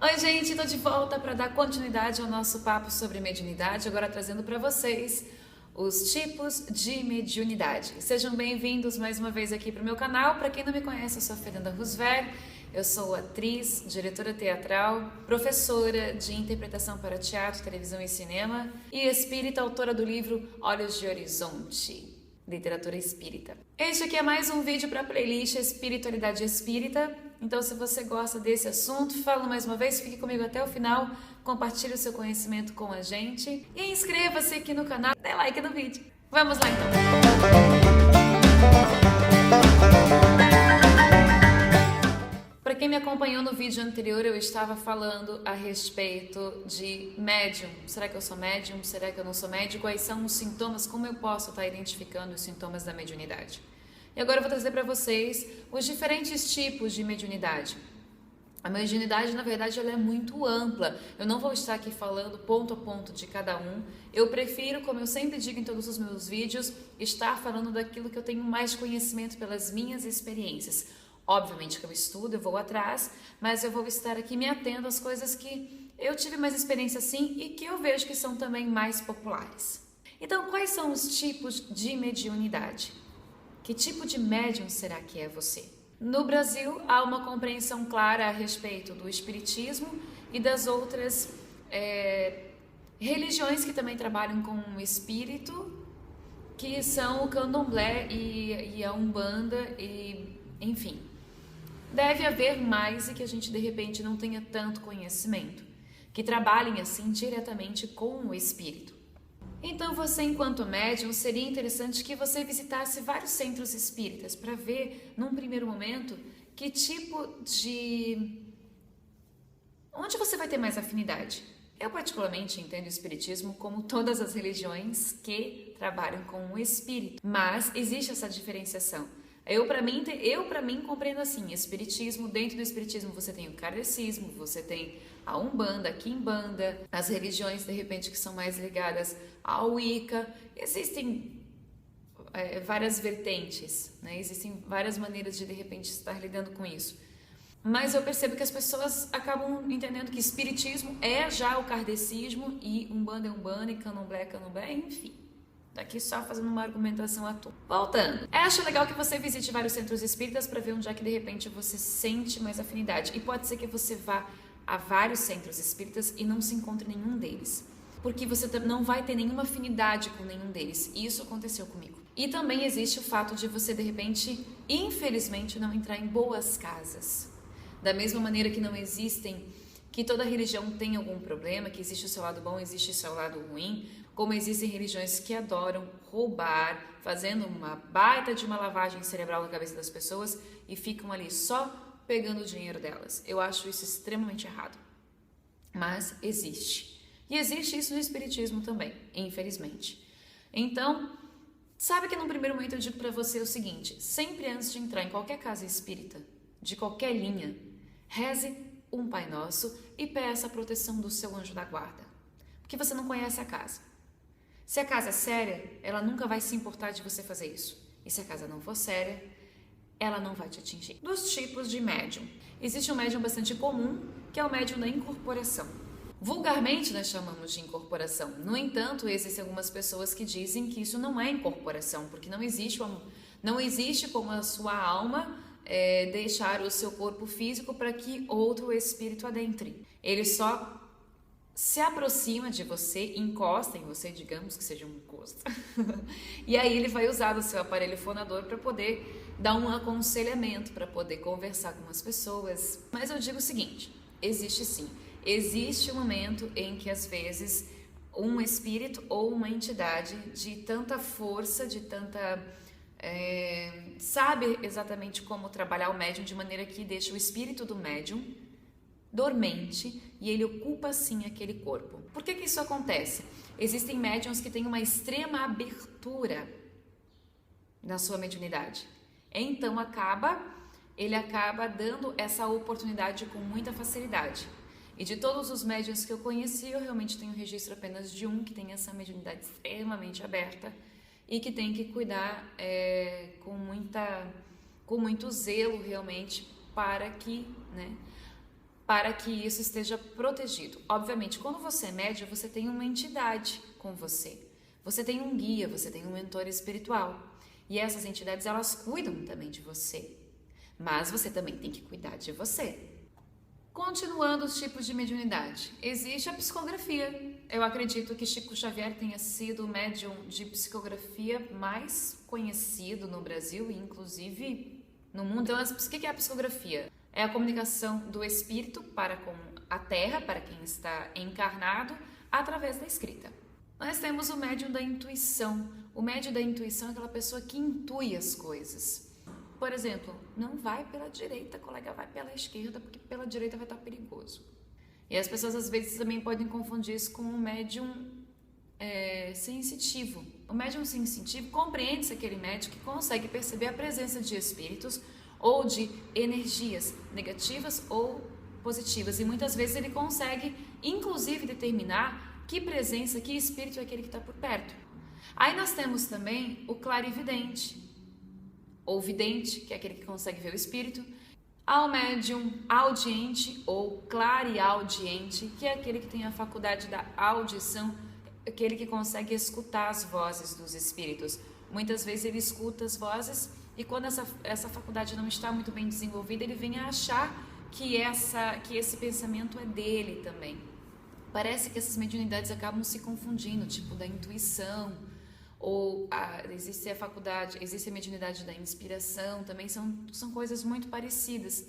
Oi, gente, tô de volta para dar continuidade ao nosso papo sobre mediunidade, agora trazendo para vocês os tipos de mediunidade. Sejam bem-vindos mais uma vez aqui para o meu canal. Para quem não me conhece, eu sou a Fernanda Roosevelt, eu sou atriz, diretora teatral, professora de interpretação para teatro, televisão e cinema e espírita, autora do livro Olhos de Horizonte, literatura espírita. Este aqui é mais um vídeo para a playlist Espiritualidade Espírita. Então, se você gosta desse assunto, falo mais uma vez, fique comigo até o final, compartilhe o seu conhecimento com a gente e inscreva-se aqui no canal, dê like no vídeo. Vamos lá então! Para quem me acompanhou no vídeo anterior, eu estava falando a respeito de médium. Será que eu sou médium? Será que eu não sou médium? Quais são os sintomas? Como eu posso estar identificando os sintomas da mediunidade? E agora eu vou trazer para vocês os diferentes tipos de mediunidade. A mediunidade, na verdade, ela é muito ampla. Eu não vou estar aqui falando ponto a ponto de cada um. Eu prefiro, como eu sempre digo em todos os meus vídeos, estar falando daquilo que eu tenho mais conhecimento pelas minhas experiências. Obviamente que eu estudo, eu vou atrás, mas eu vou estar aqui me atendo às coisas que eu tive mais experiência sim e que eu vejo que são também mais populares. Então, quais são os tipos de mediunidade? Que tipo de médium será que é você? No Brasil, há uma compreensão clara a respeito do espiritismo e das outras religiões que também trabalham com o espírito, que são o candomblé e a umbanda, enfim. Deve haver mais e que a gente de repente não tenha tanto conhecimento, que trabalhem assim diretamente com o espírito. Então você, enquanto médium, seria interessante que você visitasse vários centros espíritas para ver, num primeiro momento, que tipo de... onde você vai ter mais afinidade. Eu particularmente entendo o espiritismo como todas as religiões que trabalham com o espírito, mas existe essa diferenciação. Eu para mim compreendo assim, espiritismo, dentro do espiritismo você tem o kardecismo, você tem a umbanda, a quimbanda, as religiões de repente que são mais ligadas ao Wicca. Existem várias vertentes, né? Existem várias maneiras de repente estar lidando com isso. Mas eu percebo que as pessoas acabam entendendo que espiritismo é já o kardecismo e umbanda é umbanda e candomblé é candomblé, enfim. Daqui só fazendo uma argumentação à toa. Voltando. Acho legal que você visite vários centros espíritas para ver onde é que de repente você sente mais afinidade. E pode ser que você vá a vários centros espíritas e não se encontre nenhum deles. Porque você não vai ter nenhuma afinidade com nenhum deles. E isso aconteceu comigo. E também existe o fato de você de repente, infelizmente, não entrar em boas casas. Da mesma maneira que não existem, que toda religião tem algum problema, que existe o seu lado bom, existe o seu lado ruim, como existem religiões que adoram roubar, fazendo uma baita de uma lavagem cerebral na cabeça das pessoas e ficam ali só pegando o dinheiro delas. Eu acho isso extremamente errado, mas existe. E existe isso no espiritismo também, infelizmente. Então, sabe que no primeiro momento eu digo para você o seguinte, sempre antes de entrar em qualquer casa espírita, de qualquer linha, reze um Pai Nosso e peça a proteção do seu anjo da guarda, porque você não conhece a casa. Se a casa é séria, ela nunca vai se importar de você fazer isso. E se a casa não for séria, ela não vai te atingir. Dos tipos de médium. Existe um médium bastante comum, que é o médium da incorporação. Vulgarmente nós chamamos de incorporação. No entanto, existem algumas pessoas que dizem que isso não é incorporação, porque não existe como a sua alma deixar o seu corpo físico para que outro espírito adentre. Ele só se aproxima de você, encosta em você, digamos que seja um encosto, e aí ele vai usar o seu aparelho fonador para poder dar um aconselhamento, para poder conversar com as pessoas. Mas eu digo o seguinte, existe sim, existe um momento em que às vezes um espírito ou uma entidade de tanta força, de tanta... sabe exatamente como trabalhar o médium de maneira que deixa o espírito do médium dormente e ele ocupa sim aquele corpo. Por que isso acontece? Existem médiums que têm uma extrema abertura na sua mediunidade. Então ele acaba dando essa oportunidade com muita facilidade. E de todos os médiums que eu conheci, eu realmente tenho registro apenas de um que tem essa mediunidade extremamente aberta e que tem que cuidar com muito zelo realmente para que, né, para que isso esteja protegido. Obviamente, quando você é médium, você tem uma entidade com você. Você tem um guia, você tem um mentor espiritual. E essas entidades, elas cuidam também de você. Mas você também tem que cuidar de você. Continuando os tipos de mediunidade, existe a psicografia. Eu acredito que Chico Xavier tenha sido o médium de psicografia mais conhecido no Brasil e inclusive no mundo. Então, o que é a psicografia? É a comunicação do espírito para com a Terra, para quem está encarnado, através da escrita. Nós temos o médium da intuição. O médium da intuição é aquela pessoa que intui as coisas. Por exemplo, não vai pela direita, colega, vai pela esquerda, porque pela direita vai estar perigoso. E as pessoas às vezes também podem confundir isso com um médium sensitivo. O médium sensitivo compreende-se aquele médium que consegue perceber a presença de espíritos ou de energias negativas ou positivas. E muitas vezes ele consegue, inclusive, determinar que presença, que espírito é aquele que está por perto. Aí nós temos também o clarividente, ou vidente, que é aquele que consegue ver o espírito, ao médium audiente ou clareaudiente, que é aquele que tem a faculdade da audição, aquele que consegue escutar as vozes dos espíritos. Muitas vezes ele escuta as vozes e quando essa faculdade não está muito bem desenvolvida, ele vem a achar que esse pensamento é dele também. Parece que essas mediunidades acabam se confundindo, tipo da intuição, ou existe a mediunidade da inspiração, também são coisas muito parecidas.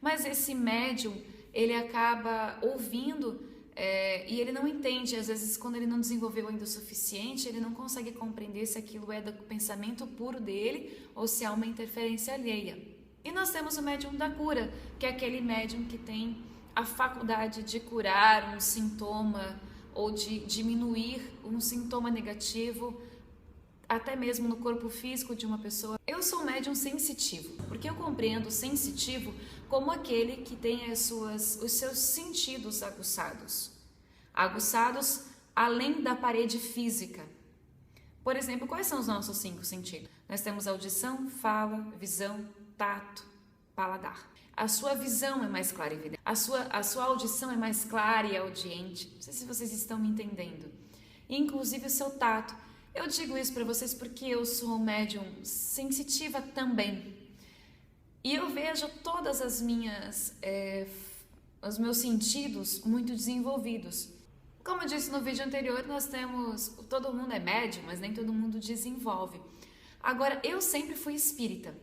Mas esse médium, ele acaba ouvindo e ele não entende, às vezes quando ele não desenvolveu ainda o suficiente, ele não consegue compreender se aquilo é do pensamento puro dele ou se há uma interferência alheia. E nós temos o médium da cura, que é aquele médium que tem a faculdade de curar um sintoma ou de diminuir um sintoma negativo, até mesmo no corpo físico de uma pessoa. Eu sou médium sensitivo, porque eu compreendo o sensitivo como aquele que tem os seus sentidos aguçados. Aguçados além da parede física. Por exemplo, quais são os nossos 5 sentidos? Nós temos audição, fala, visão, tato, paladar. A sua visão é mais clara e evidente. A sua audição é mais clara e audiente. Não sei se vocês estão me entendendo. Inclusive o seu tato. Eu digo isso para vocês porque eu sou médium sensitiva também. E eu vejo todas os meus sentidos muito desenvolvidos. Como eu disse no vídeo anterior, todo mundo é médium, mas nem todo mundo desenvolve. Agora, eu sempre fui espírita.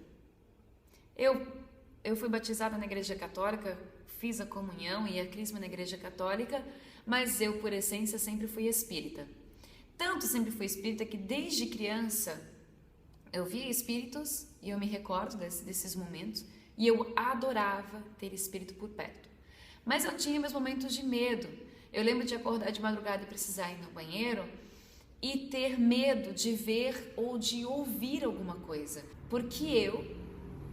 Eu fui batizada na Igreja Católica, fiz a comunhão e a crisma na Igreja Católica, mas eu, por essência, sempre fui espírita. Tanto sempre fui espírita que desde criança eu via espíritos e eu me recordo desses momentos e eu adorava ter espírito por perto. Mas eu tinha meus momentos de medo. Eu lembro de acordar de madrugada e precisar ir no banheiro e ter medo de ver ou de ouvir alguma coisa, porque eu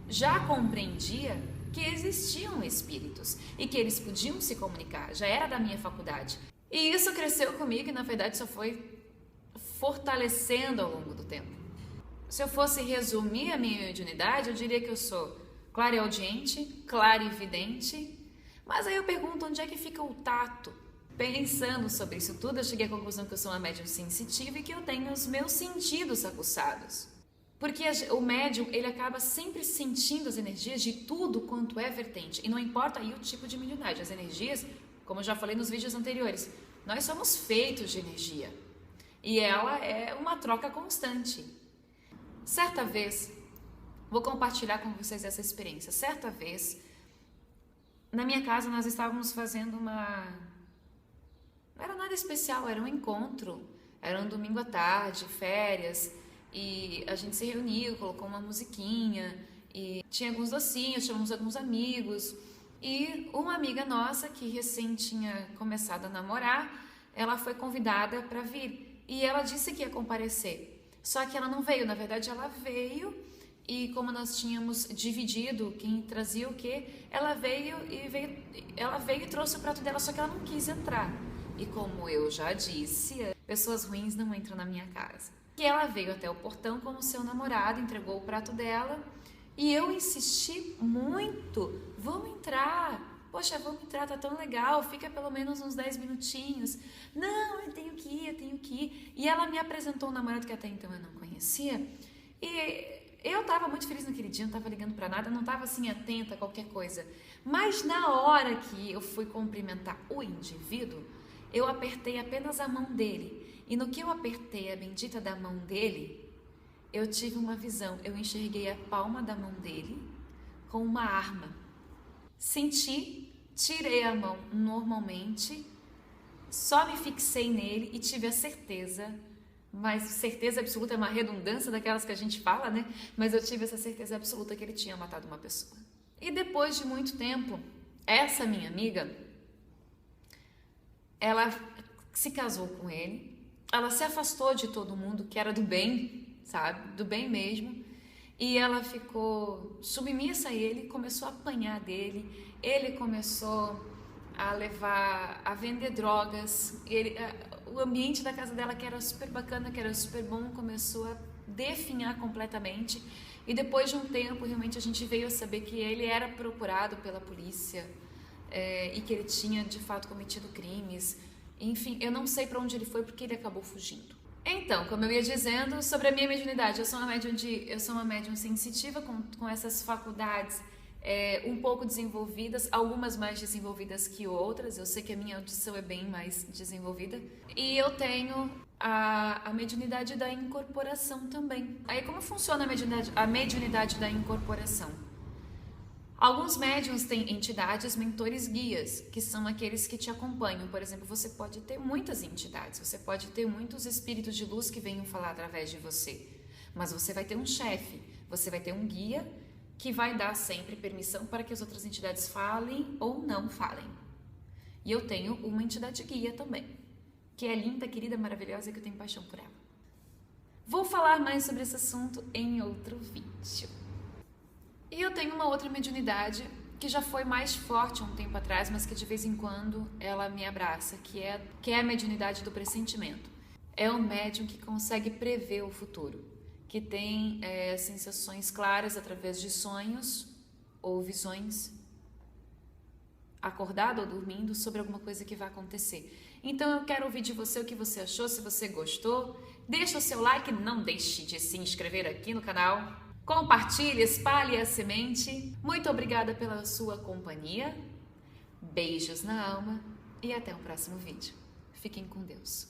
já compreendia que existiam espíritos e que eles podiam se comunicar, já era da minha faculdade. E isso cresceu comigo e na verdade só foi fortalecendo ao longo do tempo. Se eu fosse resumir a minha mediunidade, eu diria que eu sou clareaudiente, clarividente, mas aí eu pergunto onde é que fica o tato? Pensando sobre isso tudo, eu cheguei à conclusão que eu sou uma médium sensitiva e que eu tenho os meus sentidos aguçados. Porque o médium, ele acaba sempre sentindo as energias de tudo quanto é vertente. E não importa aí o tipo de mediunidade. As energias, como eu já falei nos vídeos anteriores, nós somos feitos de energia. E ela é uma troca constante. Certa vez, vou compartilhar com vocês essa experiência. Certa vez, na minha casa nós estávamos fazendo não era nada especial, era um encontro. Era um domingo à tarde, férias, e a gente se reuniu, colocou uma musiquinha, e tinha alguns docinhos, chamamos alguns amigos, e uma amiga nossa, que recém tinha começado a namorar, ela foi convidada para vir. E ela disse que ia comparecer, só que ela não veio. Na verdade, ela veio e como nós tínhamos dividido quem trazia o quê, ela veio e trouxe o prato dela, só que ela não quis entrar. E como eu já disse, pessoas ruins não entram na minha casa. E ela veio até o portão com o seu namorado, entregou o prato dela e eu insisti muito, vamos entrar, Poxa, vamos entrar, tá tão legal, fica pelo menos uns 10 minutinhos. Não, eu tenho que ir. E ela me apresentou um namorado que até então eu não conhecia. E eu tava muito feliz naquele dia, não tava ligando pra nada, não tava assim atenta a qualquer coisa. Mas na hora que eu fui cumprimentar o indivíduo, eu apertei apenas a mão dele. E no que eu apertei a bendita da mão dele, eu tive uma visão. Eu enxerguei a palma da mão dele com uma arma. Senti, tirei a mão normalmente, só me fixei nele e tive a certeza, mas certeza absoluta é uma redundância daquelas que a gente fala, né? Mas eu tive essa certeza absoluta que ele tinha matado uma pessoa. E depois de muito tempo, essa minha amiga, ela se casou com ele, ela se afastou de todo mundo que era do bem, sabe? Do bem mesmo. E ela ficou submissa a ele, começou a apanhar dele, ele começou a vender drogas, o ambiente da casa dela, que era super bacana, que era super bom, começou a definhar completamente. E depois de um tempo, realmente a gente veio a saber que ele era procurado pela polícia e que ele tinha de fato cometido crimes. Enfim, eu não sei para onde ele foi porque ele acabou fugindo. Então, como eu ia dizendo, sobre a minha mediunidade, eu sou uma médium sensitiva com essas faculdades um pouco desenvolvidas, algumas mais desenvolvidas que outras. Eu sei que a minha audição é bem mais desenvolvida. E eu tenho a mediunidade da incorporação também. Aí, como funciona a mediunidade da incorporação? Alguns médiuns têm entidades, mentores, guias, que são aqueles que te acompanham. Por exemplo, você pode ter muitas entidades, você pode ter muitos espíritos de luz que venham falar através de você, mas você vai ter um chefe, você vai ter um guia que vai dar sempre permissão para que as outras entidades falem ou não falem. E eu tenho uma entidade guia também, que é linda, querida, maravilhosa e que eu tenho paixão por ela. Vou falar mais sobre esse assunto em outro vídeo. E eu tenho uma outra mediunidade que já foi mais forte há um tempo atrás, mas que de vez em quando ela me abraça, que é a mediunidade do pressentimento. É um médium que consegue prever o futuro, que tem sensações claras através de sonhos ou visões, acordado ou dormindo, sobre alguma coisa que vai acontecer. Então eu quero ouvir de você o que você achou, se você gostou. Deixa o seu like, não deixe de se inscrever aqui no canal. Compartilhe, espalhe a semente. Muito obrigada pela sua companhia. Beijos na alma e até o próximo vídeo. Fiquem com Deus.